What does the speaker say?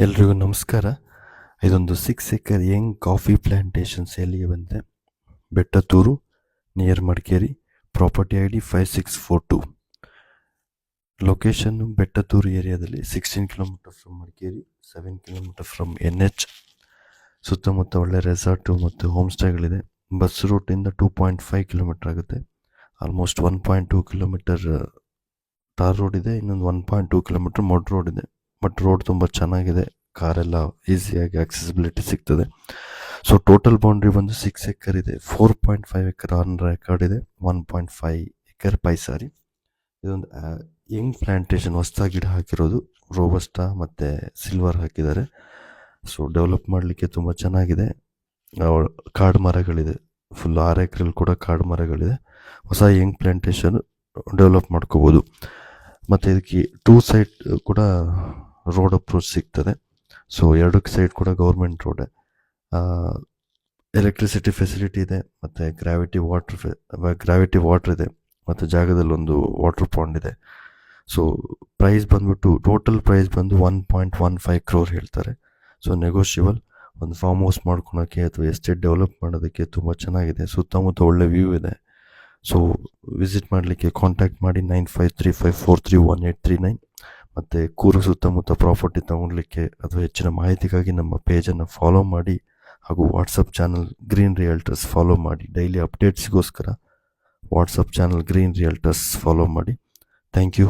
ಎಲ್ರಿಗೂ ನಮಸ್ಕಾರ. ಇದೊಂದು 6 ಎಕರ್ ಯಂಗ್ ಕಾಫಿ ಪ್ಲಾಂಟೇಶನ್ ಸೇಲಿಗೆ ಬಂದಿದೆ. Bettathur near Madikeri. Property ID 5642. Location Bettathur ಏರಿಯಾದಲ್ಲಿ 16 kilometre from Madikeri, 7 kilometre from NH. ಸುತ್ತಮುತ್ತ ಒಳ್ಳೆ ರೆಸಾರ್ಟು ಮತ್ತು ಹೋಮ್ ಸ್ಟೇಗಳಿದೆ. ಬಸ್ ರೂಟಿಂದ 2.5 ಕಿಲೋಮೀಟರ್ ಆಗುತ್ತೆ. ಆಲ್ಮೋಸ್ಟ್ 1.2 ಕಿಲೋಮೀಟರ್ ಟಾರ್ ರೋಡ್ ಇದೆ, ಇನ್ನೊಂದು 1.2 ಕಿಲೋಮೀಟರ್ ಮಡ್ ರೋಡ್ ಇದೆ. ಬಟ್ ರೋಡ್ ತುಂಬ ಚೆನ್ನಾಗಿದೆ, ಕಾರೆಲ್ಲ ಈಸಿಯಾಗಿ ಆಕ್ಸೆಸಿಬಿಲಿಟಿ ಸಿಗ್ತದೆ. ಸೊ ಟೋಟಲ್ ಬೌಂಡ್ರಿ ಬಂದು 6 ಎಕರ್ ಇದೆ. 4.5 ಎಕರ್ ಆನ್ ರೆಕಾರ್ಡ್ ಇದೆ, 1.5 ಎಕರ್ ಪೈಸಾರಿ. ಇದೊಂದು ಯಂಗ್ ಪ್ಲಾಂಟೇಶನ್, ಹೊಸ್ದಾಗಿ ಗಿಡ ಹಾಕಿರೋದು. ರೋಬಸ್ಟಾ ಮತ್ತು ಸಿಲ್ವರ್ ಹಾಕಿದ್ದಾರೆ. ಸೊ ಡೆವಲಪ್ ಮಾಡಲಿಕ್ಕೆ ತುಂಬ ಚೆನ್ನಾಗಿದೆ. ಕಾಡು ಮರಗಳಿದೆ, ಫುಲ್ 6 ಎಕರೆಲ್ಲಿ ಕೂಡ ಕಾಡು ಮರಗಳಿದೆ. ಹೊಸ ಯಂಗ್ ಪ್ಲಾಂಟೇಶನ್ ಡೆವಲಪ್ ಮಾಡ್ಕೋಬೋದು. ಮತ್ತು ಇದಕ್ಕೆ 2 ಸೈಡ್ ಕೂಡ ರೋಡ್ ಅಪ್ರೋಚ್ ಸಿಗ್ತದೆ. ಸೊ 2 ಸೈಡ್ ಕೂಡ ಗೌರ್ಮೆಂಟ್ ರೋಡೆ. ಎಲೆಕ್ಟ್ರಿಸಿಟಿ ಫೆಸಿಲಿಟಿ ಇದೆ, ಮತ್ತು ಗ್ರಾವಿಟಿ ವಾಟ್ರ್ ಇದೆ, ಮತ್ತು ಜಾಗದಲ್ಲಿ ಒಂದು ವಾಟರ್ ಪಾಂಡ್ ಇದೆ. ಸೊ ಪ್ರೈಸ್ ಬಂದ್ಬಿಟ್ಟು ಟೋಟಲ್ ಪ್ರೈಸ್ ಬಂದು 1.15 crore ಹೇಳ್ತಾರೆ. So negotiable. ಒಂದು ಫಾರ್ಮ್ ಹೌಸ್ ಮಾಡ್ಕೊಳಕ್ಕೆ ಅಥವಾ ಎಸ್ಟೇಟ್ ಡೆವಲಪ್ ಮಾಡೋದಕ್ಕೆ ತುಂಬ ಚೆನ್ನಾಗಿದೆ. ಸುತ್ತಮುತ್ತ ಒಳ್ಳೆ ವ್ಯೂ ಇದೆ. ಸೊ ವಿಸಿಟ್ ಮಾಡಲಿಕ್ಕೆ ಕಾಂಟ್ಯಾಕ್ಟ್ ಮಾಡಿ 9535431839. ಮತ್ತು ಕೂರು ಸುತ್ತಮುತ್ತ ಪ್ರಾಪರ್ಟಿ ತೊಗೊಳ್ಲಿಕ್ಕೆ ಅಥವಾ ಹೆಚ್ಚಿನ ಮಾಹಿತಿಗಾಗಿ ನಮ್ಮ ಪೇಜನ್ನು ಫಾಲೋ ಮಾಡಿ, ಹಾಗೂ WhatsApp channel Green Realtors follow ಮಾಡಿ. ಡೈಲಿ ಅಪ್ಡೇಟ್ಸ್ಗೋಸ್ಕರ WhatsApp channel Green Realtors follow ಮಾಡಿ. Thank you.